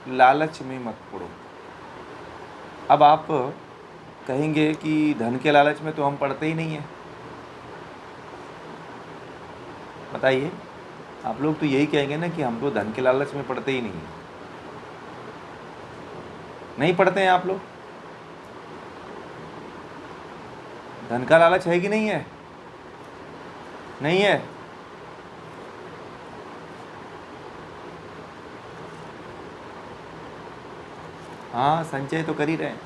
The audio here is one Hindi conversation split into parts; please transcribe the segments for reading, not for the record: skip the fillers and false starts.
लालच में मत पड़ो। अब आप कहेंगे कि धन के लालच में तो हम पड़ते ही नहीं हैं। बताइए, आप लोग तो यही कहेंगे ना कि हम तो धन के लालच में पड़ते ही नहीं हैं। नहीं पड़ते हैं आप लोग? धन का लालच है कि नहीं है? नहीं है? हाँ, संचय तो कर ही रहे हैं।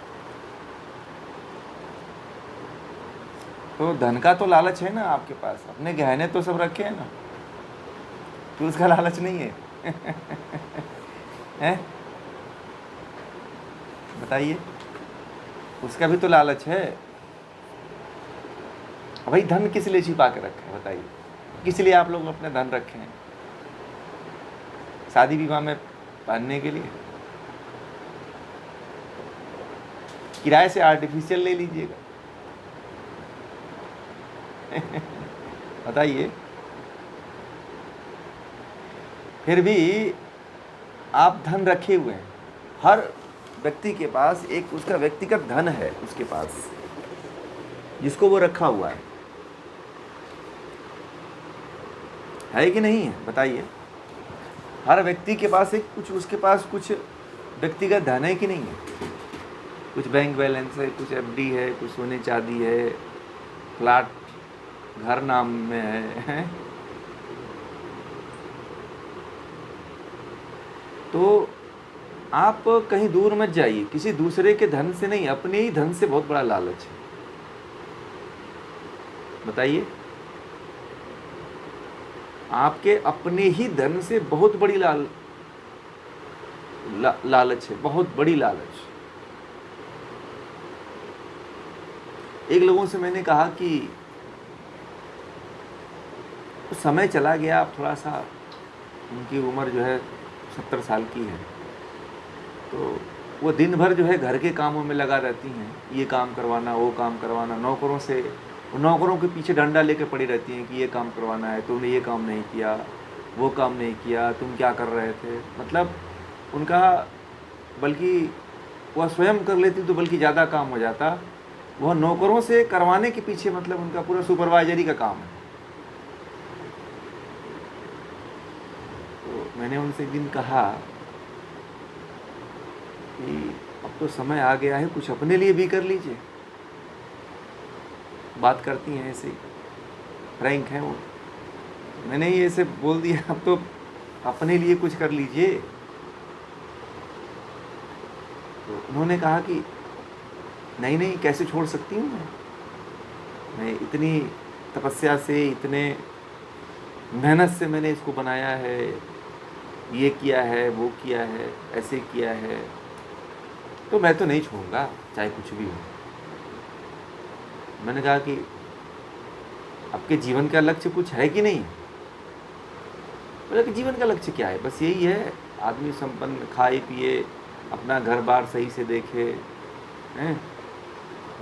तो धन का तो लालच है ना आपके पास, अपने गहने तो सब रखे हैं ना, तो उसका लालच नहीं है? हैं? बताइए, उसका भी तो लालच है। भाई धन किस लिए छिपा के रखा है बताइए? किस लिए आप लोग अपने धन रखे हैं? शादी विवाह में पहनने के लिए? किराए से आर्टिफिशियल ले लीजिएगा। बताइए, फिर भी आप धन रखे हुए हैं। हर व्यक्ति के पास एक उसका व्यक्तिगत धन है, उसके पास, जिसको वो रखा हुआ है कि नहीं है? बताइए, हर व्यक्ति के पास एक कुछ, उसके पास कुछ व्यक्तिगत धन है कि नहीं है? कुछ बैंक बैलेंस है, कुछ एफडी है, कुछ सोने चांदी है, फ्लैट घर नाम में है। तो आप कहीं दूर मत जाइए, किसी दूसरे के धन से नहीं, अपने ही धन से बहुत बड़ा लालच है। बताइए, आपके अपने ही धन से बहुत बड़ी लालच है, बहुत बड़ी लालच। एक लोगों से मैंने कहा कि समय चला गया, अब थोड़ा सा उनकी उम्र जो है 70 साल की है, तो वो दिन भर जो है घर के कामों में लगा रहती हैं, ये काम करवाना, वो काम करवाना, नौकरों के पीछे डंडा लेके पड़ी रहती हैं कि ये काम करवाना है, तुमने ये काम नहीं किया, वो काम नहीं किया, तुम क्या कर रहे थे। मतलब उनका, बल्कि वह स्वयं कर लेती तो बल्कि ज़्यादा काम हो जाता, वह नौकरों से करवाने के पीछे, मतलब उनका पूरा सुपरवाइजरी का काम है। तो मैंने उनसे एक दिन कहा कि अब तो समय आ गया है, कुछ अपने लिए भी कर लीजिए। बात करती हैं ऐसे ही, फ्रैंक हैं वो। मैंने ही ऐसे बोल दिया, अब तो अपने लिए कुछ कर लीजिए। तो उन्होंने कहा कि नहीं नहीं, कैसे छोड़ सकती हूँ मैं इतनी तपस्या से, इतने मेहनत से मैंने इसको बनाया है, ये किया है, वो किया है, ऐसे किया है, तो मैं तो नहीं छोड़ूंगा चाहे कुछ भी हो। मैंने कहा कि आपके जीवन का लक्ष्य कुछ है कि नहीं? बोला कि जीवन का लक्ष्य क्या है, बस यही है, आदमी संपन्न खाए पिए, अपना घर बार सही से देखे, हैं,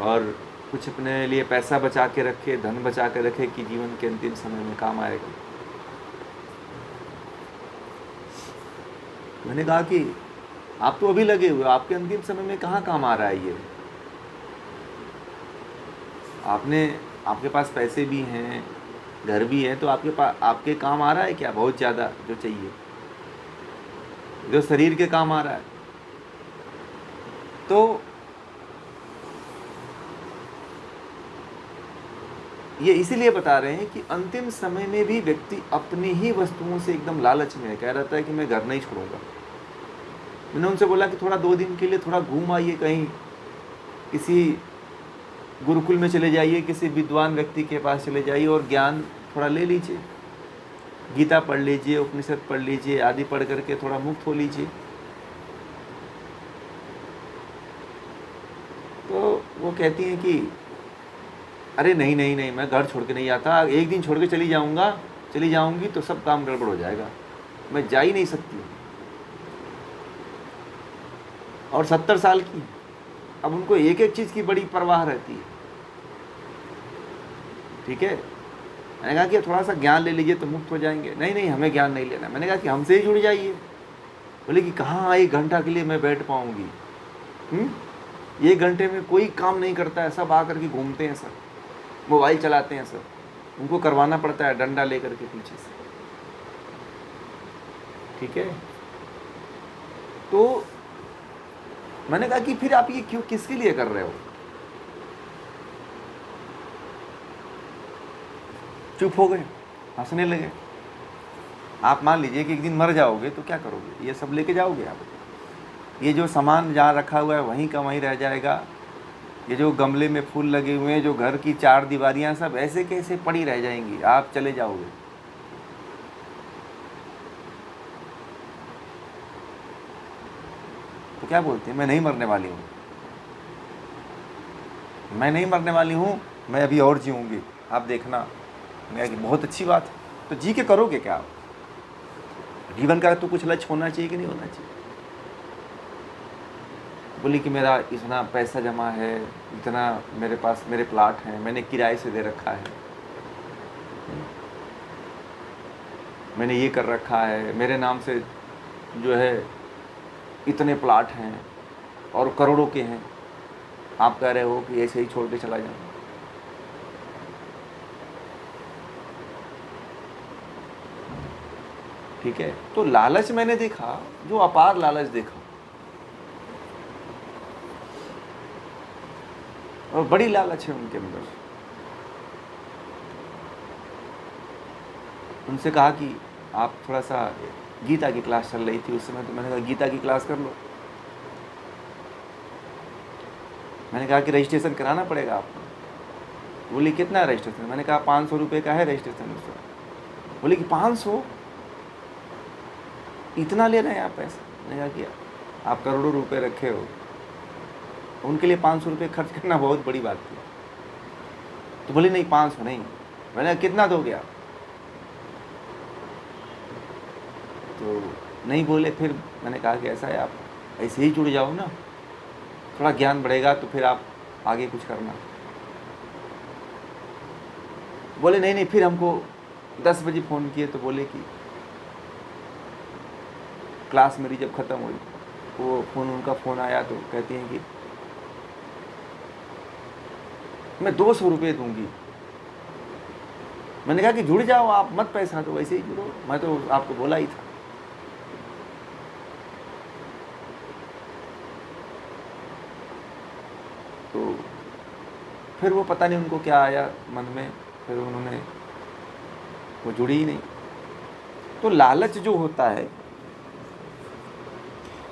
और कुछ अपने लिए पैसा बचा के रखे, धन बचा के रखे कि जीवन के अंतिम समय में काम आएगा। मैंने कहा कि आप तो अभी लगे हुए, आपके अंतिम समय में कहाँ काम आ रहा है ये? आपके पास पैसे भी हैं, घर भी है, तो आपके काम आ रहा है क्या? बहुत ज़्यादा जो चाहिए, जो शरीर के काम आ रहा है। तो ये इसीलिए बता रहे हैं कि अंतिम समय में भी व्यक्ति अपनी ही वस्तुओं से एकदम लालच में है, कह रहता है कि मैं घर नहीं छोड़ूंगा। मैंने उनसे बोला कि थोड़ा 2 दिन के लिए थोड़ा घूम आइए, कहीं किसी गुरुकुल में चले जाइए, किसी विद्वान व्यक्ति के पास चले जाइए और ज्ञान थोड़ा ले लीजिए, गीता पढ़ लीजिए, उपनिषद पढ़ लीजिए, आदि पढ़ करके थोड़ा मुक्त हो लीजिए। तो वो कहती हैं कि अरे नहीं नहीं नहीं, मैं घर छोड़ के नहीं आता, एक दिन छोड़ के चली जाऊंगी तो सब काम गड़बड़ हो जाएगा, मैं जा ही नहीं सकती। और 70 साल की, अब उनको एक एक चीज़ की बड़ी परवाह रहती है। ठीक है, मैंने कहा कि थोड़ा सा ज्ञान ले लीजिए तो मुक्त हो जाएंगे। नहीं नहीं, हमें ज्ञान नहीं लेना। मैंने कहा कि हमसे ही जुड़ जाइए, बोले कि कहाँ 1 घंटा के लिए मैं बैठ पाऊँगी। 1 घंटे में कोई काम नहीं करता है, सब आकर के घूमते हैं, सब मोबाइल चलाते हैं, सब उनको करवाना पड़ता है डंडा लेकर के पीछे से। ठीक है, तो मैंने कहा कि फिर आप ये क्यों, किसके लिए कर रहे हो? चुप हो गए, हंसने लगे। आप मान लीजिए कि एक दिन मर जाओगे तो क्या करोगे? ये सब लेके जाओगे आप? ये जो सामान जहाँ रखा हुआ है वहीं का वहीं रह जाएगा। ये जो गमले में फूल लगे हुए हैं, जो घर की 4 दीवारियाँ, सब ऐसे कैसे पड़ी रह जाएंगी, आप चले जाओगे। तो क्या बोलते हैं, मैं नहीं मरने वाली हूँ, मैं नहीं मरने वाली हूँ, मैं अभी और जीऊँगी, आप देखना। मैं कि बहुत अच्छी बात है, तो जी के करोगे क्या आप? जीवन का तो कुछ लक्ष्य होना चाहिए कि नहीं होना चाहिए? बोली कि मेरा इतना पैसा जमा है, इतना मेरे पास मेरे प्लाट हैं, मैंने किराए से दे रखा है, मैंने ये कर रखा है, मेरे नाम से जो है इतने प्लाट हैं और करोड़ों के हैं, आप कह रहे हो कि ऐसे ही छोड़ के चला जाऊँ? ठीक है, तो लालच मैंने देखा, जो अपार लालच देखा, और बड़ी लालच है उनके अंदर। उनसे कहा कि आप थोड़ा सा, गीता की क्लास चल रही थी उस समय, तो मैंने कहा गीता की क्लास कर लो। मैंने कहा कि रजिस्ट्रेशन कराना पड़ेगा आपको। बोली कितना है रजिस्ट्रेशन? मैंने कहा 500 रुपये का है रजिस्ट्रेशन उसका। बोली कि 500, इतना ले रहे हैं आप पैसा? मैंने कहा कि आप करोड़ों रुपए रखे हो, उनके लिए 500 रुपये खर्च करना बहुत बड़ी बात थी। तो बोली नहीं 500 नहीं। मैंने कहा कितना दोगे आप? तो नहीं बोले। फिर मैंने कहा कि ऐसा है, आप ऐसे ही जुड़ जाओ ना, थोड़ा ज्ञान बढ़ेगा तो फिर आप आगे कुछ करना। बोले नहीं नहीं। फिर हमको 10 बजे फ़ोन किए तो बोले कि क्लास मेरी जब ख़त्म हुई, वो उनका फ़ोन आया तो कहती हैं कि मैं 200 रुपये दूंगी। मैंने कहा कि जुड़ जाओ आप, मत पैसा तो वैसे ही जुड़ो, मैं तो आपको बोला ही था। तो फिर वो पता नहीं उनको क्या आया मन में, फिर उन्होंने, वो जुड़ी ही नहीं। तो लालच जो होता है,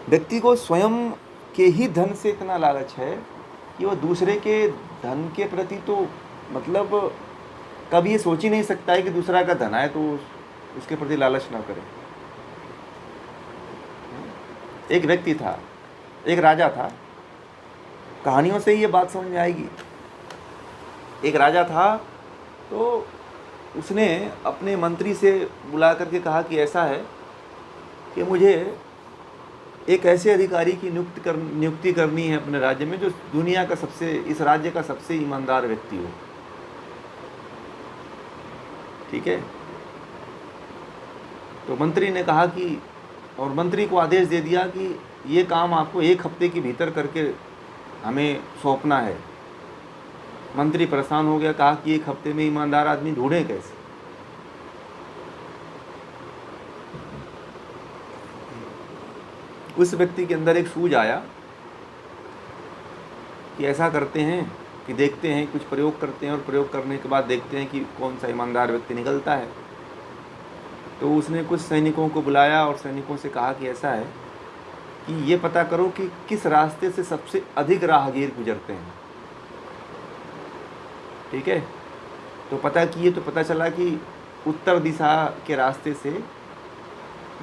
व्यक्ति को स्वयं के ही धन से इतना लालच है कि वो दूसरे के धन के प्रति तो मतलब कभी ये सोच ही नहीं सकता है कि दूसरा का धन आए तो उसके प्रति लालच ना करे। एक व्यक्ति था, एक राजा था, कहानियों से ही ये बात समझ में आएगी। एक राजा था, तो उसने अपने मंत्री से बुला करके कहा कि ऐसा है कि मुझे एक ऐसे अधिकारी की नियुक्ति करनी है अपने राज्य में जो दुनिया का सबसे, इस राज्य का सबसे ईमानदार व्यक्ति हो। ठीक है, तो मंत्री ने कहा कि, और मंत्री को आदेश दे दिया कि ये काम आपको 1 हफ्ते के भीतर करके हमें सौंपना है। मंत्री परेशान हो गया, कहा कि 1 हफ्ते में ईमानदार आदमी ढूंढे कैसे? उस व्यक्ति के अंदर एक सूझ आया कि ऐसा करते हैं कि देखते हैं, कुछ प्रयोग करते हैं और प्रयोग करने के बाद देखते हैं कि कौन सा ईमानदार व्यक्ति निकलता है। तो उसने कुछ सैनिकों को बुलाया और सैनिकों से कहा कि ऐसा है कि ये पता करो कि किस रास्ते से सबसे अधिक राहगीर गुजरते हैं। ठीक है, तो पता किए तो पता चला कि उत्तर दिशा के रास्ते से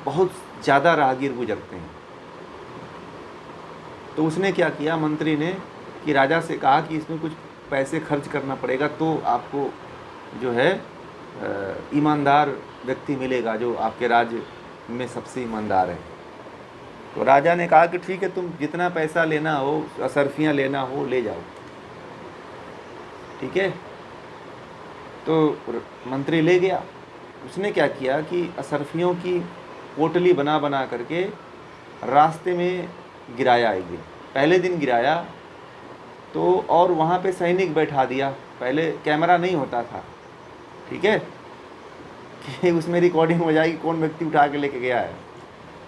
बहुत ज़्यादा राहगीर गुजरते हैं। तो उसने क्या किया, मंत्री ने, कि राजा से कहा कि इसमें कुछ पैसे खर्च करना पड़ेगा तो आपको जो है ईमानदार व्यक्ति मिलेगा जो आपके राज्य में सबसे ईमानदार है। तो राजा ने कहा कि ठीक है, तुम जितना पैसा लेना हो, असरफियाँ लेना हो, ले जाओ। ठीक है, तो मंत्री ले गया। उसने क्या किया कि असरफियों की पोटली बना करके रास्ते में गिराया एक दिन, पहले दिन गिराया तो, और वहाँ पे सैनिक बैठा दिया। पहले कैमरा नहीं होता था, ठीक है, कि उसमें रिकॉर्डिंग हो जाएगी कौन व्यक्ति उठा के लेके गया है।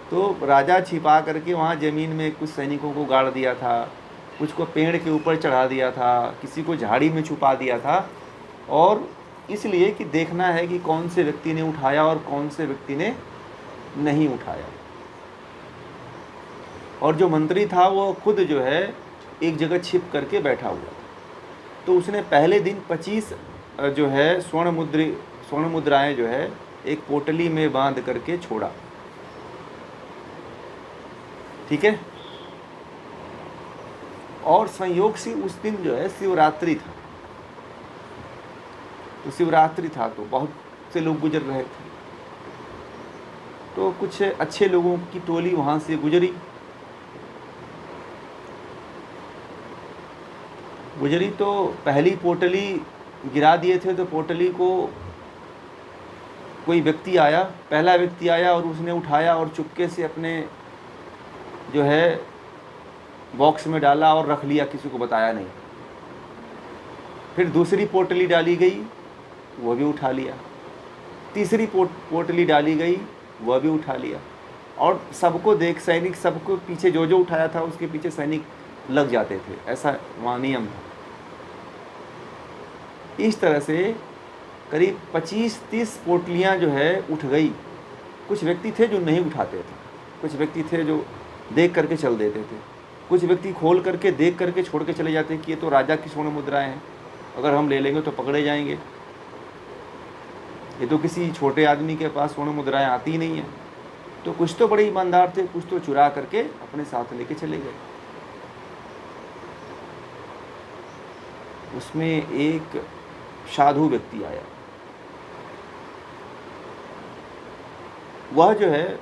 तो राजा छिपा करके वहाँ ज़मीन में कुछ सैनिकों को गाड़ दिया था, कुछ को पेड़ के ऊपर चढ़ा दिया था, किसी को झाड़ी में छुपा दिया था, और इसलिए कि देखना है कि कौन से व्यक्ति ने उठाया और कौन से व्यक्ति ने नहीं उठाया। और जो मंत्री था वो खुद जो है एक जगह छिप करके बैठा हुआ था। तो उसने पहले दिन 25 जो है स्वर्ण मुद्राएं जो है एक पोटली में बांध करके छोड़ा, ठीक है। और संयोग से उस दिन जो है शिवरात्रि था, तो शिवरात्रि था तो बहुत से लोग गुजर रहे थे। तो कुछ अच्छे लोगों की टोली वहाँ से गुजरी तो पहली पोटली गिरा दिए थे, तो पोटली को कोई व्यक्ति आया, पहला व्यक्ति आया और उसने उठाया और चुपके से अपने जो है बॉक्स में डाला और रख लिया, किसी को बताया नहीं। फिर दूसरी पोटली डाली गई, वह भी उठा लिया। तीसरी पोटली डाली गई, वह भी उठा लिया। और सबको देख सैनिक, सबको पीछे जो उठाया था उसके पीछे सैनिक लग जाते थे, ऐसा वहाँ नियम था। इस तरह से करीब 25-30 पोटलियाँ जो है उठ गई। कुछ व्यक्ति थे जो नहीं उठाते थे, कुछ व्यक्ति थे जो देख करके चल देते थे, कुछ व्यक्ति खोल करके देख करके छोड़ के चले जाते कि ये तो राजा की स्वर्ण मुद्राएं हैं, अगर हम ले लेंगे तो पकड़े जाएंगे, ये तो किसी छोटे आदमी के पास स्वर्ण मुद्राएं आती ही नहीं है। तो कुछ तो बड़े ईमानदार थे, कुछ तो चुरा करके अपने साथ लेके चले गए। उसमें एक साधु व्यक्ति आया, वह जो है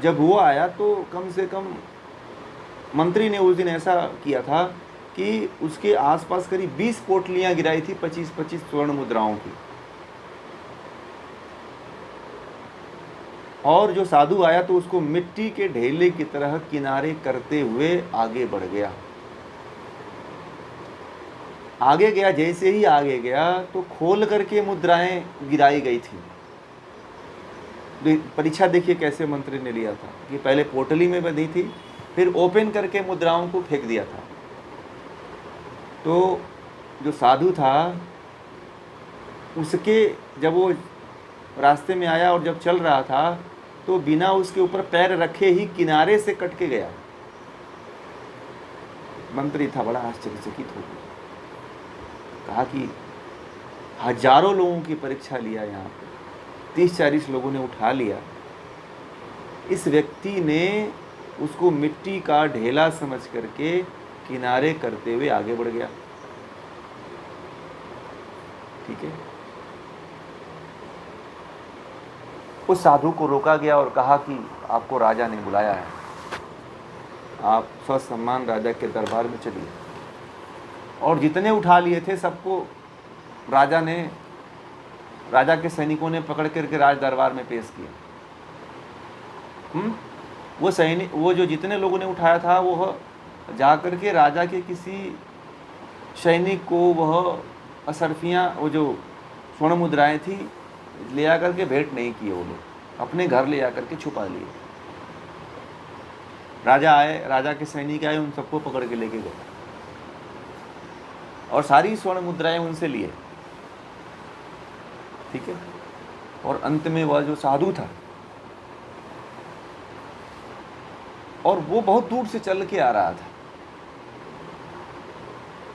जब वो आया तो कम से कम मंत्री ने उस दिन ऐसा किया था कि उसके आसपास करीब 20 पोटलियां गिराई थी 25-25 स्वर्ण मुद्राओं की। और जो साधु आया तो उसको मिट्टी के ढेले की तरह किनारे करते हुए आगे बढ़ गया। आगे गया, जैसे ही आगे गया तो खोल करके मुद्राएं गिराई गई थी। परीक्षा देखिए कैसे मंत्री ने लिया था कि पहले पोटली में बंधी थी, फिर ओपन करके मुद्राओं को फेंक दिया था। तो जो साधु था उसके, जब वो रास्ते में आया और जब चल रहा था तो बिना उसके ऊपर पैर रखे ही किनारे से कट के गया। मंत्री था बड़ा आश्चर्यचकित हो गया, कहा कि हजारों लोगों की परीक्षा लिया, यहाँ पे 30-40 लोगों ने उठा लिया, इस व्यक्ति ने उसको मिट्टी का ढेला समझ करके किनारे करते हुए आगे बढ़ गया, ठीक है। उस साधु को रोका गया और कहा कि आपको राजा ने बुलाया है, आप ससम्मान राजा के दरबार में चलिए। और जितने उठा लिए थे सबको राजा के सैनिकों ने पकड़ करके राज दरबार में पेश किया। वो जो जितने लोगों ने उठाया था वो जा करके राजा के किसी सैनिक को वह असरफियाँ, वो जो स्वर्ण मुद्राएं थी, ले आकर के भेंट नहीं किए, वो लोग अपने घर ले आकर के छुपा लिए। राजा आए, राजा के सैनिक आए, उन सबको पकड़ के लेके गए और सारी स्वर्ण मुद्राएं उनसे लिए, ठीक है। और अंत में वह जो साधु था, और वो बहुत दूर से चल के आ रहा था,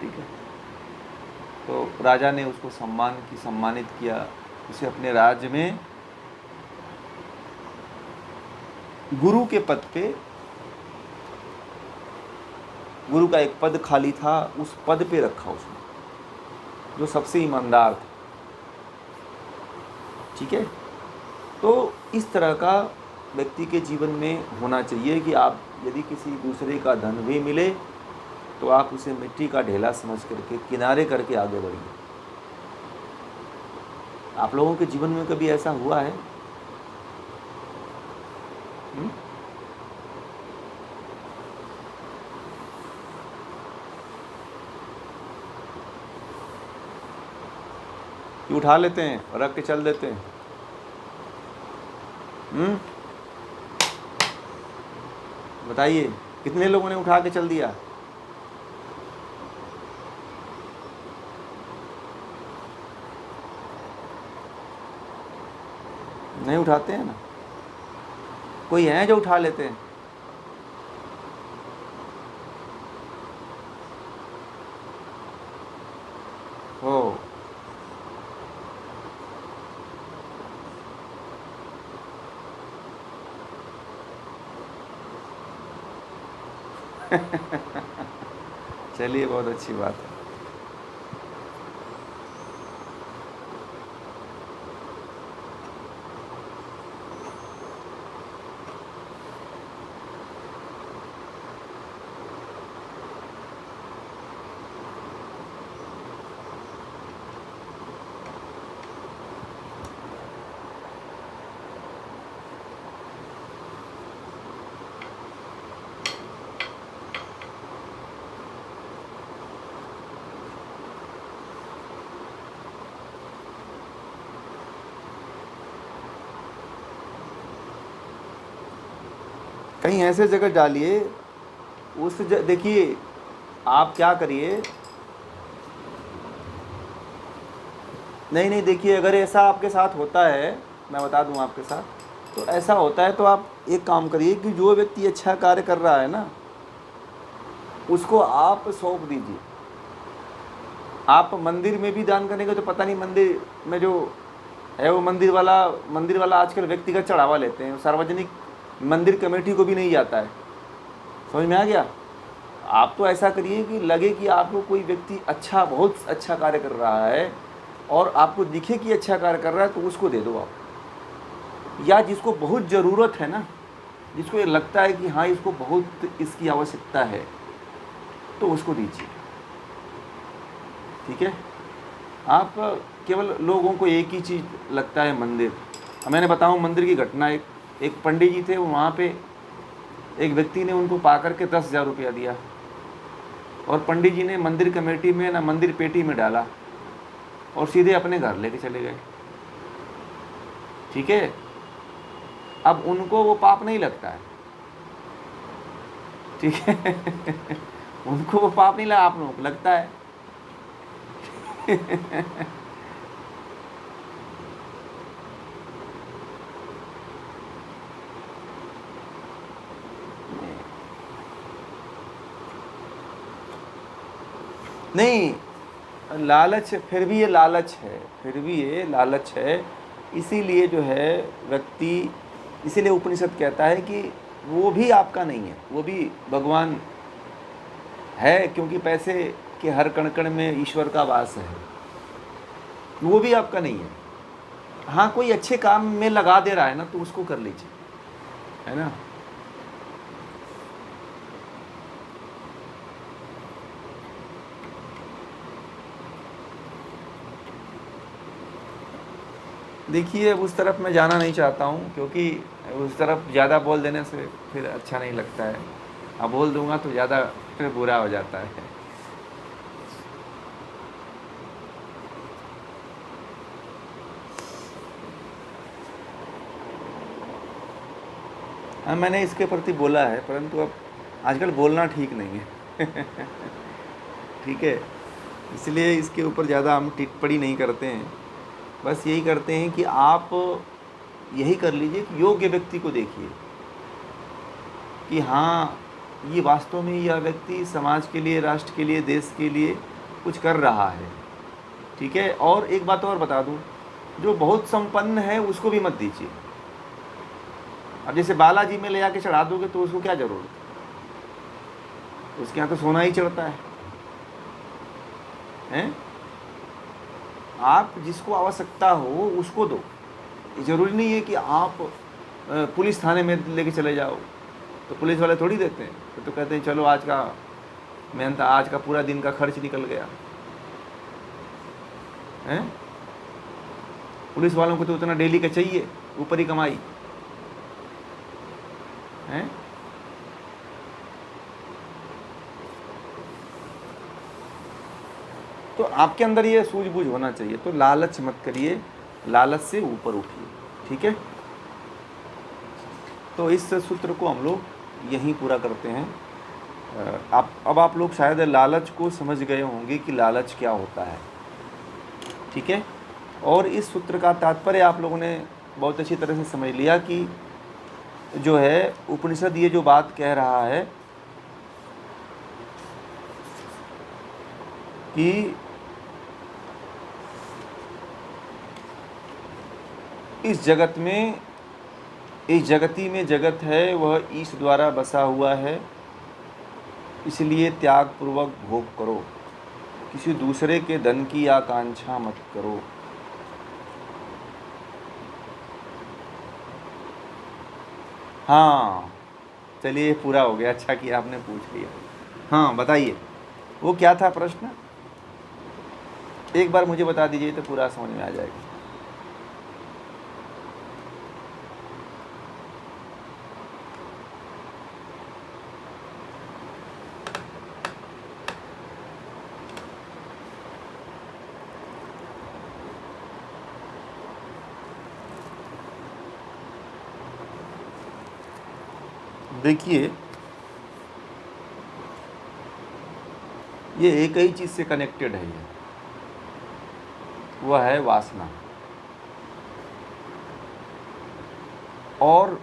ठीक है। तो राजा ने उसको सम्मानित किया, उसे अपने राज्य में गुरु के पद पे, गुरु का एक पद खाली था, उस पद पे रखा उसने, जो सबसे ईमानदार था, ठीक है। तो इस तरह का व्यक्ति के जीवन में होना चाहिए कि आप यदि किसी दूसरे का धन भी मिले तो आप उसे मिट्टी का ढेला समझ करके किनारे करके आगे बढ़िए। आप लोगों के जीवन में कभी ऐसा हुआ है? कि उठा लेते हैं और रख के चल देते हैं? बताइए कितने लोगों ने उठा के चल दिया? नहीं उठाते हैं ना। कोई है जो उठा लेते हैं? हो चलिए, बहुत अच्छी बात है। कहीं ऐसे जगह डालिए देखिए आप क्या करिए। नहीं देखिए, अगर ऐसा आपके साथ होता है, मैं बता दूं आपके साथ, तो ऐसा होता है तो आप एक काम करिए कि जो व्यक्ति अच्छा कार्य कर रहा है ना, उसको आप सौंप दीजिए। आप मंदिर में भी दान करेंगे तो पता नहीं मंदिर में जो है वो मंदिर वाला आजकल व्यक्तिगत चढ़ावा लेते हैं, सार्वजनिक मंदिर कमेटी को भी नहीं जाता है। समझ में आ गया? आप तो ऐसा करिए कि लगे कि आपको कोई व्यक्ति अच्छा, बहुत अच्छा कार्य कर रहा है और आपको दिखे कि अच्छा कार्य कर रहा है, तो उसको दे दो आप। या जिसको बहुत ज़रूरत है ना, जिसको ये लगता है कि हाँ इसको बहुत इसकी आवश्यकता है, तो उसको दीजिए। ठीक है? आप केवल लोगों को एक ही चीज़ लगता है मंदिर। मैंने बताऊं मंदिर की घटना। एक पंडित जी थे, वहाँ पे एक व्यक्ति ने उनको पा करके 10,000 रुपया दिया और पंडित जी ने मंदिर कमेटी में ना मंदिर पेटी में डाला और सीधे अपने घर लेके चले गए। ठीक है? अब उनको वो पाप नहीं लगता है। ठीक है? उनको वो पाप नहीं लगा, आप लोगों को लगता है। नहीं, लालच, फिर भी ये लालच है। इसीलिए जो है व्यक्ति, इसीलिए उपनिषद कहता है कि वो भी आपका नहीं है, वो भी भगवान है, क्योंकि पैसे के हर कण कण में ईश्वर का वास है। वो भी आपका नहीं है। हाँ, कोई अच्छे काम में लगा दे रहा है ना, तो उसको कर लीजिए, है ना? देखिए, उस तरफ मैं जाना नहीं चाहता हूँ, क्योंकि उस तरफ ज़्यादा बोल देने से फिर अच्छा नहीं लगता है। अब बोल दूँगा तो ज़्यादा फिर बुरा हो जाता है। हाँ, मैंने इसके प्रति बोला है, परंतु अब आजकल बोलना ठीक नहीं है। ठीक है? इसलिए इसके ऊपर ज़्यादा हम टिप्पणी नहीं करते हैं। बस यही करते हैं कि आप यही कर लीजिए कि योग्य व्यक्ति को देखिए कि हाँ, ये वास्तव में यह व्यक्ति समाज के लिए, राष्ट्र के लिए, देश के लिए कुछ कर रहा है। ठीक है? और एक बात और बता दूं, जो बहुत संपन्न है उसको भी मत दीजिए। अब जैसे बालाजी में ले जाके चढ़ा दोगे तो उसको क्या ज़रूरत है? उसके यहाँ तो सोना ही चढ़ता है। हैं? आप जिसको आवश्यकता हो उसको दो। ज़रूरी नहीं है कि आप पुलिस थाने में लेके चले जाओ, तो पुलिस वाले थोड़ी देते हैं। तो कहते हैं चलो आज का मेहनत, आज का पूरा दिन का खर्च निकल गया। हैं? पुलिस वालों को तो उतना डेली का चाहिए, ऊपर ही कमाई हैं। तो तो आपके अंदर ये सूझबूझ होना चाहिए। तो लालच मत करिए, लालच से ऊपर उठिए, ठीक है। तो इस सूत्र को हम लोग यहीं पूरा करते हैं। अब आप लोग शायद लालच को समझ गए होंगे कि लालच क्या होता है, ठीक है। और इस सूत्र का तात्पर्य आप लोगों ने बहुत अच्छी तरह से समझ लिया कि जो है उपनिषद ये जो बात कह रहा है कि इस जगत में, इस जगती में जगत है वह ईश द्वारा बसा हुआ है, इसलिए त्याग पूर्वक भोग करो, किसी दूसरे के धन की आकांक्षा मत करो। हाँ चलिए, पूरा हो गया, अच्छा किया आपने पूछ लिया। हाँ बताइए, वो क्या था प्रश्न, एक बार मुझे बता दीजिए तो पूरा समझ में आ जाएगा। देखिए, ये एक ही चीज़ से कनेक्टेड है, ये वह है वासना। और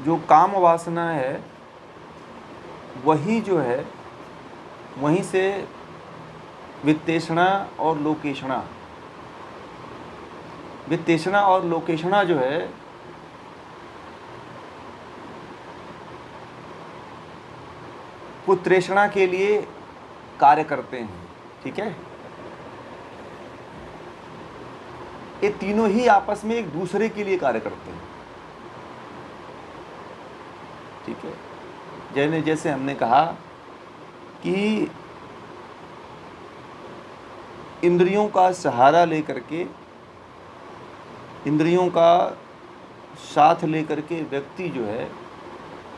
जो काम वासना है वही जो है, वहीं से वित्तेषणा और लोकेषणा, वित्तेषणा और लोकेषणा जो है पुत्रेषणा के लिए कार्य करते हैं, ठीक है। ये तीनों ही आपस में एक दूसरे के लिए कार्य करते हैं, ठीक है। जैसे हमने कहा कि इंद्रियों का सहारा लेकर के, इंद्रियों का साथ लेकर के व्यक्ति जो है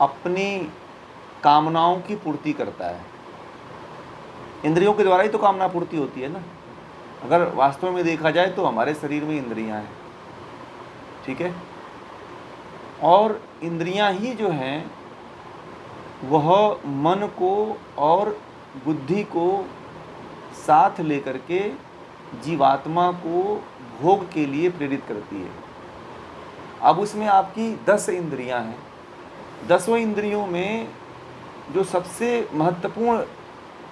अपनी कामनाओं की पूर्ति करता है। इंद्रियों के द्वारा ही तो कामना पूर्ति होती है ना। अगर वास्तव में देखा जाए तो हमारे शरीर में इंद्रियां हैं, ठीक है। और इंद्रियां ही जो हैं वह मन को और बुद्धि को साथ लेकर के जीवात्मा को भोग के लिए प्रेरित करती है। अब उसमें आपकी 10 इंद्रियां हैं। 10 इंद्रियों में जो सबसे महत्वपूर्ण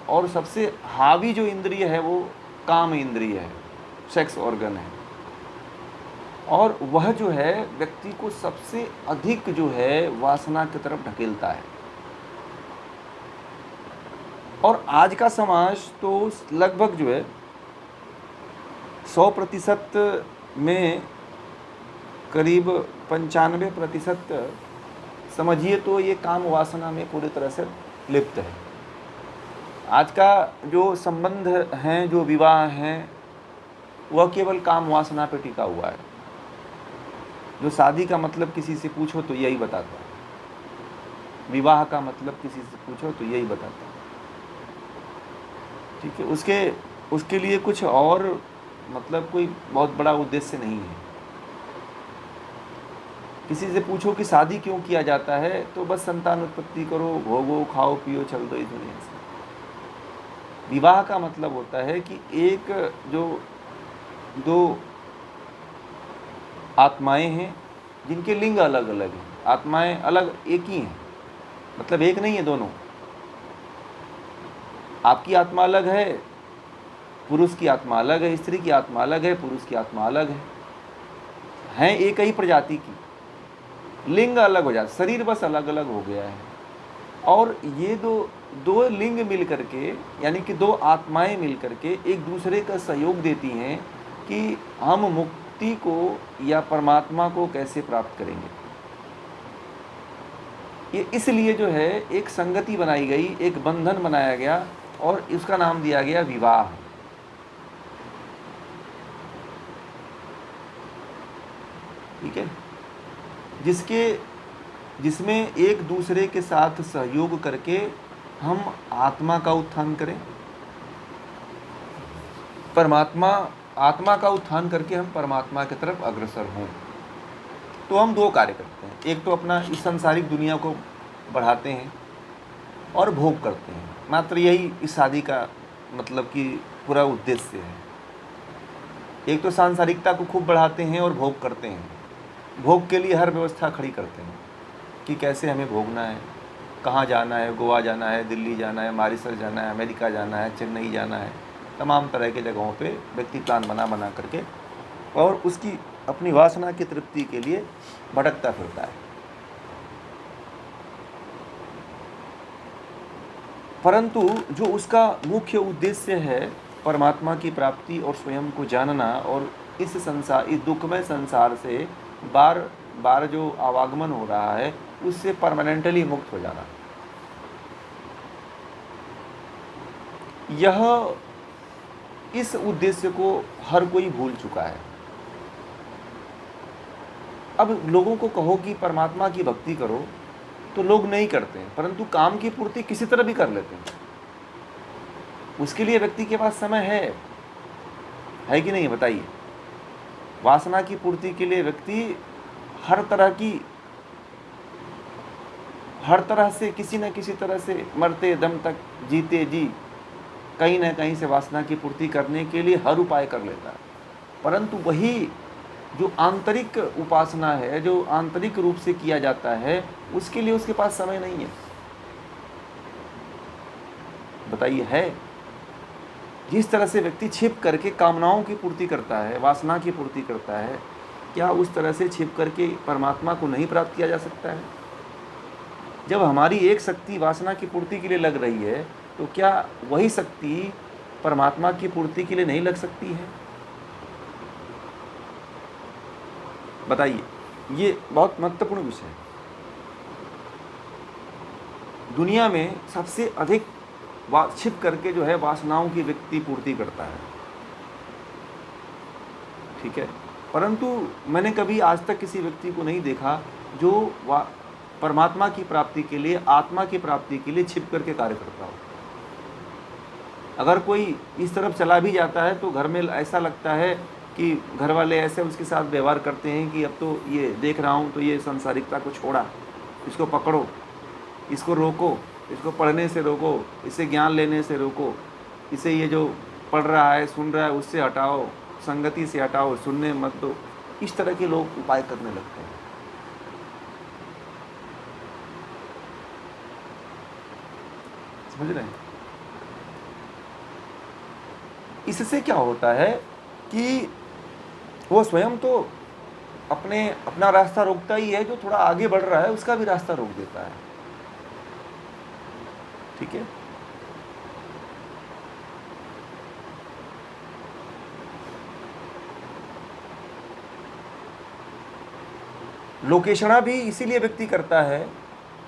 और सबसे हावी जो इंद्रिय है वो काम इंद्रिय है, सेक्स ऑर्गन है। और वह जो है व्यक्ति को सबसे अधिक जो है वासना की तरफ ढकेलता है। और आज का समाज तो लगभग जो है 100% में करीब 95% समझिए तो ये काम वासना में पूरी तरह से लिप्त है। आज का जो संबंध हैं, जो विवाह हैं, वह केवल काम वासना पे टिका हुआ है। जो शादी का मतलब किसी से पूछो तो यही बताता है, विवाह का मतलब किसी से पूछो तो यही बताता है, ठीक है। उसके लिए कुछ और मतलब कोई बहुत बड़ा उद्देश्य नहीं है। किसी से पूछो कि शादी क्यों किया जाता है, तो बस संतान उत्पत्ति करो, भोगो, खाओ पियो, चल दो इस दुनिया से। विवाह का मतलब होता है कि एक जो दो आत्माएं हैं जिनके लिंग अलग अलग हैं, आत्माएं अलग एक ही हैं, मतलब एक नहीं है दोनों। आपकी आत्मा अलग है, पुरुष की आत्मा अलग है, स्त्री की आत्मा अलग है, पुरुष की आत्मा अलग है एक ही प्रजाति की, लिंग अलग हो जाता, शरीर बस अलग अलग हो गया है। और ये दो लिंग मिल करके, यानी कि 2 आत्माएं मिल करके एक दूसरे का सहयोग देती हैं कि हम मुक्ति को या परमात्मा को कैसे प्राप्त करेंगे। ये इसलिए जो है एक संगति बनाई गई, एक बंधन बनाया गया और इसका नाम दिया गया विवाह। ठीक है, जिसमें एक दूसरे के साथ सहयोग करके हम आत्मा का उत्थान करें, परमात्मा, आत्मा का उत्थान करके हम परमात्मा की तरफ अग्रसर हों, तो हम दो कार्य करते हैं। एक तो अपना इस सांसारिक दुनिया को बढ़ाते हैं और भोग करते हैं, मात्र यही इस शादी का मतलब कि पूरा उद्देश्य है। एक तो सांसारिकता को खूब बढ़ाते हैं और भोग करते हैं, भोग के लिए हर व्यवस्था खड़ी करते हैं कि कैसे हमें भोगना है, कहाँ जाना है, गोवा जाना है, दिल्ली जाना है, मॉरिशस जाना है, अमेरिका जाना है, चेन्नई जाना है, तमाम तरह के जगहों पे व्यक्ति प्लान बना करके और उसकी अपनी वासना की तृप्ति के लिए भटकता फिरता है। परंतु जो उसका मुख्य उद्देश्य है परमात्मा की प्राप्ति और स्वयं को जानना और इस संसार, इस दुखमय संसार से बार बार जो आवागमन हो रहा है उससे परमानेंटली मुक्त हो जाना, यह इस उद्देश्य को हर कोई भूल चुका है। अब लोगों को कहो कि परमात्मा की भक्ति करो तो लोग नहीं करते हैं, परंतु काम की पूर्ति किसी तरह भी कर लेते हैं। उसके लिए व्यक्ति के पास समय है कि नहीं, बताइए। वासना की पूर्ति के लिए व्यक्ति हर तरह से किसी न किसी तरह से मरते दम तक जीते जी कहीं न कहीं से वासना की पूर्ति करने के लिए हर उपाय कर लेता है। परंतु वही जो आंतरिक उपासना है, जो आंतरिक रूप से किया जाता है, उसके लिए उसके पास समय नहीं है। बताइए, है? जिस तरह से व्यक्ति छिप करके कामनाओं की पूर्ति करता है, वासना की पूर्ति करता है, क्या उस तरह से छिप करके परमात्मा को नहीं प्राप्त किया जा सकता है? जब हमारी एक शक्ति वासना की पूर्ति के लिए लग रही है, तो क्या वही शक्ति परमात्मा की पूर्ति के लिए नहीं लग सकती है? बताइए, ये बहुत महत्वपूर्ण विषय है। दुनिया में सबसे अधिक छिप करके जो है वासनाओं की व्यक्ति पूर्ति करता है, ठीक है। परंतु मैंने कभी आज तक किसी व्यक्ति को नहीं देखा जो परमात्मा की प्राप्ति के लिए, आत्मा की प्राप्ति के लिए छिप करके कार्य करता हो। अगर कोई इस तरफ चला भी जाता है तो घर में ऐसा लगता है कि घर वाले ऐसे उसके साथ व्यवहार करते हैं कि अब तो ये देख रहा हूँ तो ये सांसारिकता को छोड़ा, इसको पकड़ो, इसको रोको, इसको पढ़ने से रोको, इसे ज्ञान लेने से रोको, इसे ये जो पढ़ रहा है, सुन रहा है, उससे हटाओ, संगति से हटाओ, सुनने मत दो। इस तरह के लोग उपाय करने लगते हैं। समझ रहे हैं? इससे क्या होता है कि वो स्वयं तो अपना रास्ता रोकता ही है, जो थोड़ा आगे बढ़ रहा है उसका भी रास्ता रोक देता है, ठीक है। लोकेशना भी इसीलिए व्यक्ति करता है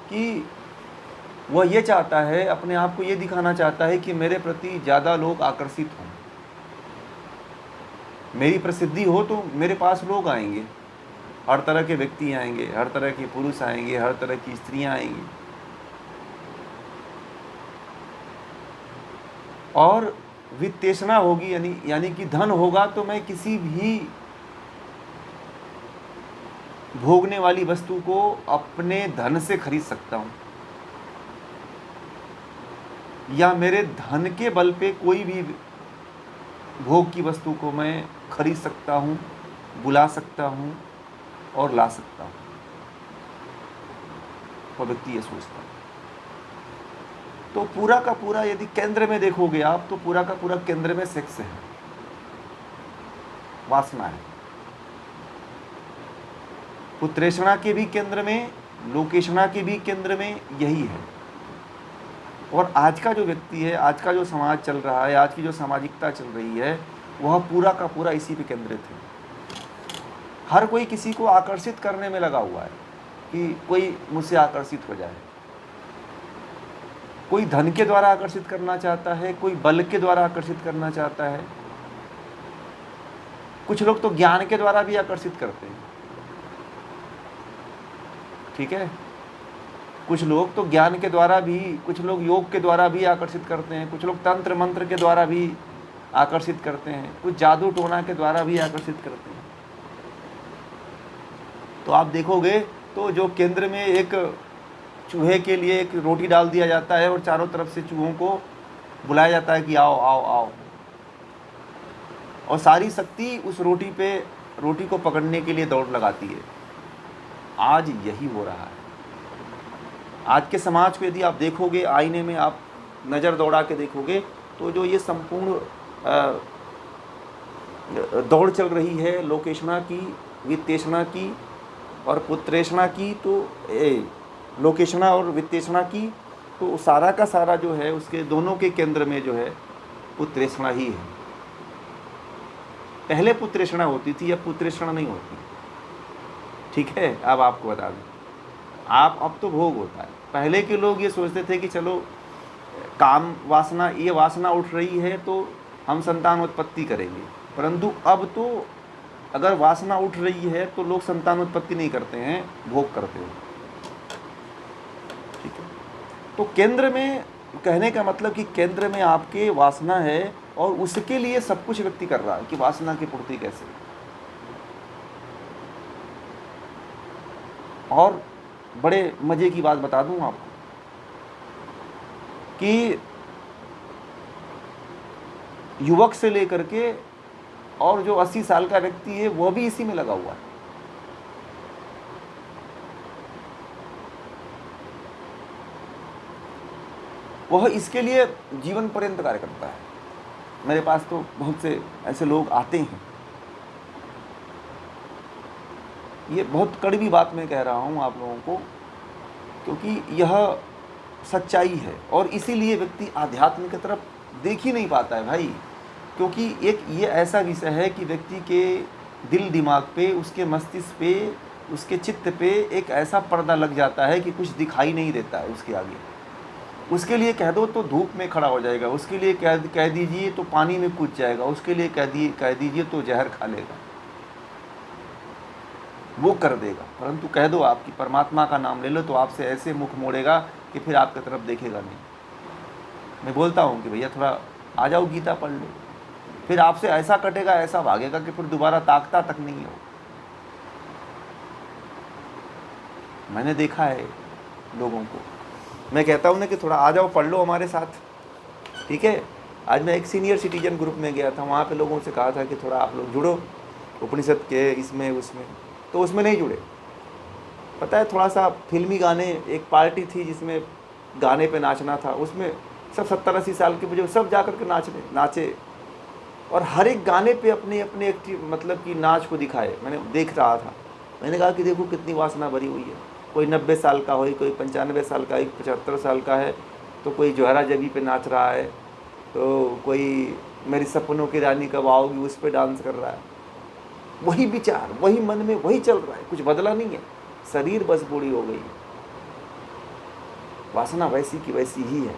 कि वह ये चाहता है, अपने आप को ये दिखाना चाहता है कि मेरे प्रति ज़्यादा लोग आकर्षित हों, मेरी प्रसिद्धि हो तो मेरे पास लोग आएंगे, हर तरह के व्यक्ति आएंगे, हर तरह के पुरुष आएंगे, हर तरह की स्त्रियां आएंगी, और वित्तेषणा होगी, यानी कि धन होगा तो मैं किसी भी भोगने वाली वस्तु को अपने धन से खरीद सकता हूँ, या मेरे धन के बल पे कोई भी भोग की वस्तु को मैं खरीद सकता हूँ, बुला सकता हूँ और ला सकता हूँ। वो व्यक्ति ये सोचता है। तो पूरा का पूरा यदि केंद्र में देखोगे आप, तो पूरा का पूरा केंद्र में सेक्स है, वासना है। पुत्रेषणा के भी केंद्र में, लोकेशना के भी केंद्र में यही है। और आज का जो व्यक्ति है, आज का जो समाज चल रहा है, आज की जो सामाजिकता चल रही है, वह पूरा का पूरा इसी पे केंद्रित है। हर कोई किसी को आकर्षित करने में लगा हुआ है कि कोई मुझसे आकर्षित हो जाए। कोई धन के द्वारा आकर्षित करना चाहता है, कोई बल के द्वारा आकर्षित करना चाहता है, कुछ लोग तो ज्ञान के द्वारा भी आकर्षित करते हैं, ठीक है। कुछ लोग तो ज्ञान के द्वारा भी, कुछ लोग योग के द्वारा भी आकर्षित करते हैं, कुछ लोग तंत्र मंत्र के द्वारा भी आकर्षित करते हैं, कुछ जादू टोना के द्वारा भी आकर्षित करते हैं। तो आप देखोगे तो जो केंद्र में एक चूहे के लिए एक रोटी डाल दिया जाता है और चारों तरफ से चूहों को बुलाया जाता है कि आओ आओ आओ, और सारी शक्ति उस रोटी को पकड़ने के लिए दौड़ लगाती है। आज यही हो रहा है। आज के समाज को यदि आप देखोगे, आईने में आप नज़र दौड़ा के देखोगे, तो जो ये संपूर्ण दौड़ चल रही है लोकेशना की, वित्तेषणा की और पुत्रेषणा की, तो लोकेशना और वित्तेषणा की, तो सारा का सारा जो है उसके दोनों के केंद्र में जो है पुत्रेषणा ही है। पहले पुत्रेषणा होती थी, अब पुत्रेषणा नहीं होती। ठीक है, अब आपको बता दें, अब तो भोग होता है। पहले के लोग ये सोचते थे कि चलो काम वासना, ये वासना उठ रही है तो हम संतान उत्पत्ति करेंगे, परंतु अब तो अगर वासना उठ रही है तो लोग संतान उत्पत्ति नहीं करते हैं, भोग करते हैं। ठीक है, तो केंद्र में, कहने का मतलब कि केंद्र में आपके वासना है और उसके लिए सब कुछ व्यक्ति कर रहा है कि वासना की पूर्ति कैसे। और बड़े मजे की बात बता दूं आपको कि युवक से लेकर के और जो 80 साल का व्यक्ति है वो भी इसी में लगा हुआ है। वह इसके लिए जीवन पर्यंत कार्य करता है। मेरे पास तो बहुत से ऐसे लोग आते हैं। ये बहुत कड़वी बात मैं कह रहा हूँ आप लोगों को, क्योंकि यह सच्चाई है, और इसीलिए व्यक्ति आध्यात्म की तरफ देख ही नहीं पाता है भाई, क्योंकि एक ये ऐसा विषय है कि व्यक्ति के दिल दिमाग पे, उसके मस्तिष्क पे, उसके चित्त पे एक ऐसा पर्दा लग जाता है कि कुछ दिखाई नहीं देता है उसके आगे। उसके लिए कह दो तो धूप में खड़ा हो जाएगा, उसके लिए कह दीजिए तो पानी में कूद जाएगा, उसके लिए कह दीजिए तो जहर खा लेगा, वो कर देगा। परंतु कह दो आपकी परमात्मा का नाम ले लो तो आपसे ऐसे मुख मोड़ेगा कि फिर आपकी तरफ देखेगा नहीं। मैं बोलता हूँ कि भैया थोड़ा आ जाओ, गीता पढ़ लो, फिर आपसे ऐसा कटेगा, ऐसा भागेगा कि फिर दोबारा ताकता तक नहीं है। मैंने देखा है लोगों को। मैं कहता हूँ ना कि थोड़ा आ जाओ, पढ़ लो हमारे साथ, ठीक है। आज मैं एक सीनियर सिटीजन ग्रुप में गया था, वहाँ पे लोगों से कहा था कि थोड़ा आप लोग जुड़ो उपनिषद के इसमें उसमें, तो उसमें नहीं जुड़े। पता है, थोड़ा सा फिल्मी गाने, एक पार्टी थी जिसमें गाने पे नाचना था, उसमें सब 70-80 साल के बुजुर्ग सब जा कर के नाचे, और हर एक गाने पे अपने अपने मतलब कि नाच को दिखाए। मैंने देख रहा था, मैंने कहा कि देखो कितनी वासना भरी हुई है। कोई 90 साल का हो, कोई 95 साल का, एक 75 साल का है, तो कोई जोहरा जबी पे नाच रहा है, तो कोई मेरी सपनों की रानी कब आओगी उस पर डांस कर रहा है। वही विचार, वही मन में वही चल रहा है, कुछ बदला नहीं है। शरीर बस बूढ़ी हो गई, वासना वैसी की वैसी ही है।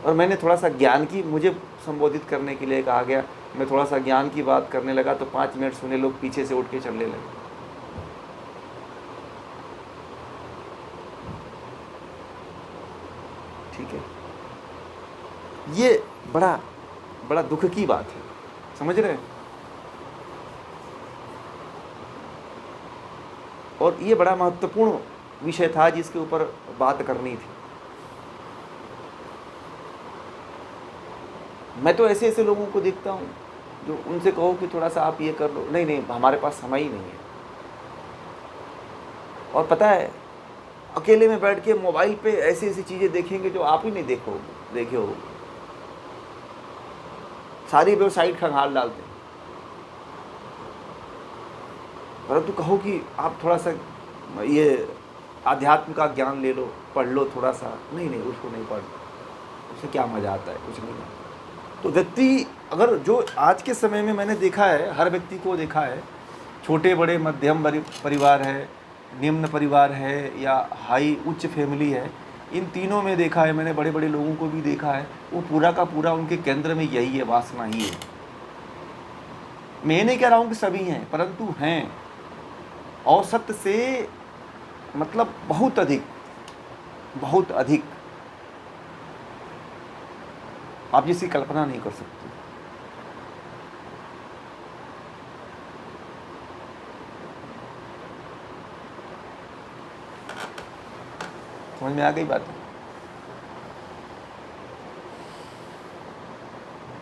और मैंने थोड़ा सा ज्ञान की, मुझे संबोधित करने के लिए कहा गया, मैं थोड़ा सा ज्ञान की बात करने लगा तो 5 मिनट सुने लोग पीछे से उठ के चलने लगे। ठीक है, ये बड़ा बड़ा दुख की बात है, समझ रहे हैं। और ये बड़ा महत्वपूर्ण विषय था जिसके ऊपर बात करनी थी। मैं तो ऐसे ऐसे लोगों को देखता हूँ जो उनसे कहो कि थोड़ा सा आप ये कर लो, नहीं नहीं हमारे पास समय ही नहीं है। और पता है, अकेले में बैठ के मोबाइल पे ऐसी ऐसी चीज़ें देखेंगे जो आप ही नहीं देखे हो। सारी वेबसाइट खंगाल डालते हैं, परंतु कहो कि आप थोड़ा सा ये आध्यात्म का ज्ञान ले लो, पढ़ लो थोड़ा सा, नहीं नहीं उसको नहीं पढ़, उससे क्या मज़ा आता है, कुछ नहीं। तो व्यक्ति अगर जो आज के समय में मैंने देखा है, हर व्यक्ति को देखा है, छोटे बड़े मध्यम परिवार है, निम्न परिवार है या हाई उच्च फैमिली है, इन तीनों में देखा है मैंने, बड़े बड़े लोगों को भी देखा है, वो पूरा का पूरा उनके केंद्र में यही है, वासना ही है। मैं नहीं कह रहा हूँ कि सभी हैं, परंतु हैं औसत से, मतलब बहुत अधिक आप जिसकी कल्पना नहीं कर सकते। समझ में आ गई बात है?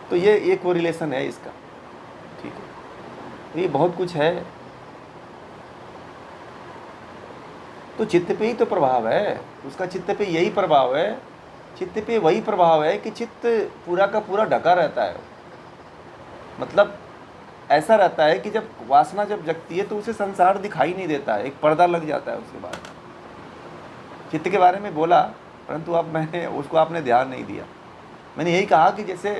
तो ये एक वो रिलेशन है इसका, ठीक है। ये बहुत कुछ है। तो चित्त पे ही तो प्रभाव है, उसका चित्त पे यही प्रभाव है, चित्त पे वही प्रभाव है कि चित्त पूरा का पूरा ढका रहता है। मतलब ऐसा रहता है कि जब वासना जब जगती है तो उसे संसार दिखाई नहीं देता है, एक पर्दा लग जाता है उसके बाद। चित्त के बारे में बोला, परंतु अब मैंने उसको आपने ध्यान नहीं दिया। मैंने यही कहा कि जैसे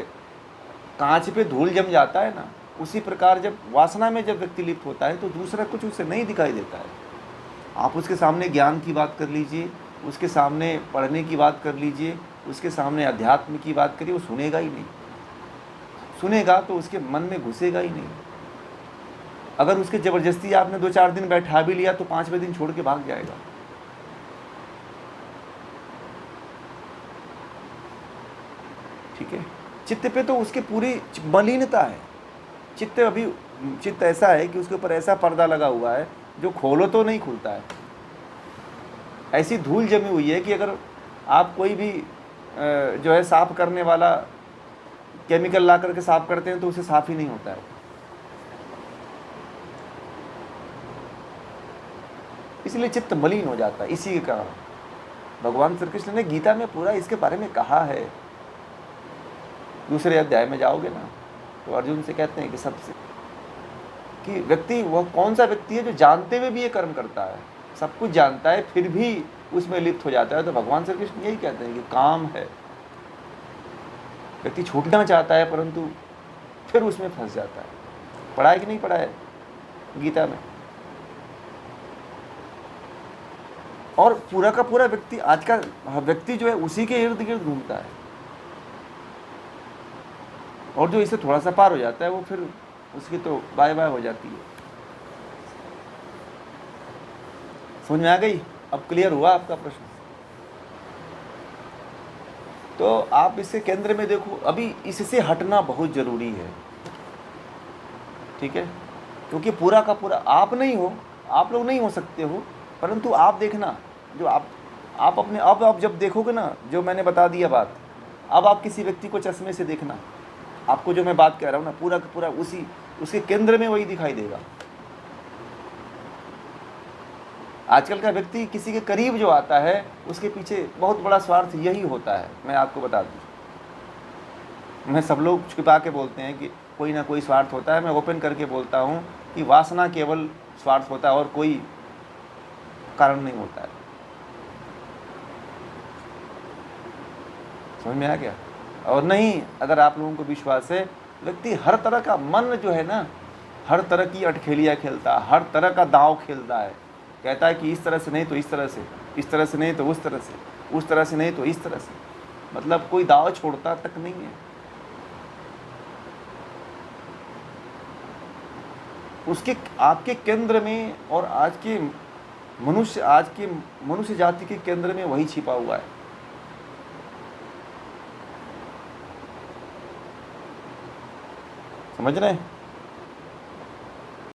कांच पे धूल जम जाता है ना, उसी प्रकार जब वासना में जब व्यक्ति लिप्त होता है तो दूसरा कुछ उसे नहीं दिखाई देता है। आप उसके सामने ज्ञान की बात कर लीजिए, उसके सामने पढ़ने की बात कर लीजिए, उसके सामने अध्यात्म की बात करिए, वो सुनेगा ही नहीं। सुनेगा तो उसके मन में घुसेगा ही नहीं। अगर उसके ज़बरदस्ती आपने 2-4 दिन बैठा भी लिया तो 5वें दिन छोड़ के भाग जाएगा। ठीक है। चित्त पे तो उसके पूरी मलिनता है। चित्त ऐसा है कि उसके ऊपर ऐसा पर्दा लगा हुआ है जो खोलो तो नहीं खुलता है। ऐसी धूल जमी हुई है कि अगर आप कोई भी जो है साफ करने वाला केमिकल ला करके साफ करते हैं तो उसे साफ ही नहीं होता है। इसलिए चित्त मलिन हो जाता है। इसी के कारण भगवान श्री कृष्ण ने गीता में पूरा इसके बारे में कहा है। दूसरे अध्याय में जाओगे ना तो अर्जुन से कहते हैं कि सबसे कि व्यक्ति वह कौन सा व्यक्ति है जो जानते हुए भी ये कर्म करता है, सब कुछ जानता है फिर भी उसमें लिप्त हो जाता है। तो भगवान श्री कृष्ण यही कहते हैं कि काम है। व्यक्ति छूटना चाहता है परंतु फिर उसमें फंस जाता है। पढ़ा है कि नहीं पढ़ा है गीता में? और पूरा का पूरा व्यक्ति, आज का व्यक्ति जो है उसी के इर्द गिर्द घूमता है। और जो इसे थोड़ा सा पार हो जाता है वो फिर उसकी तो बाय बाय हो जाती है। समझ में आ गई? अब क्लियर हुआ आपका प्रश्न? तो आप इसके केंद्र में देखो, अभी इससे हटना बहुत जरूरी है। ठीक है, क्योंकि पूरा का पूरा आप नहीं हो, आप लोग नहीं हो सकते हो, परंतु आप देखना जो आप अपने अब आप जब देखोगे ना, जो मैंने बता दिया बात, अब आप किसी व्यक्ति को चश्मे से देखना, आपको जो मैं बात कह रहा हूँ ना पूरा का पूरा उसके केंद्र में वही दिखाई देगा। आजकल का व्यक्ति किसी के करीब जो आता है उसके पीछे बहुत बड़ा स्वार्थ यही होता है। मैं आपको बता दूँ, मैं सब लोग छुपा के बोलते हैं कि कोई ना कोई स्वार्थ होता है, मैं ओपन करके बोलता हूँ कि वासना केवल स्वार्थ होता है और कोई कारण नहीं होता है। समझ में आ गया? और नहीं, अगर आप लोगों को विश्वास है, व्यक्ति हर तरह का मन जो है ना, हर तरह की अटखेलियाँ खेलता है, हर तरह का दांव खेलता है। कहता है कि इस तरह से नहीं तो इस तरह से, इस तरह से नहीं तो उस तरह से, उस तरह से नहीं तो इस तरह से, मतलब कोई दाव छोड़ता तक नहीं है। उसके आपके केंद्र में और आज के मनुष्य जाति के केंद्र में वही छिपा हुआ है। समझ रहे हैं?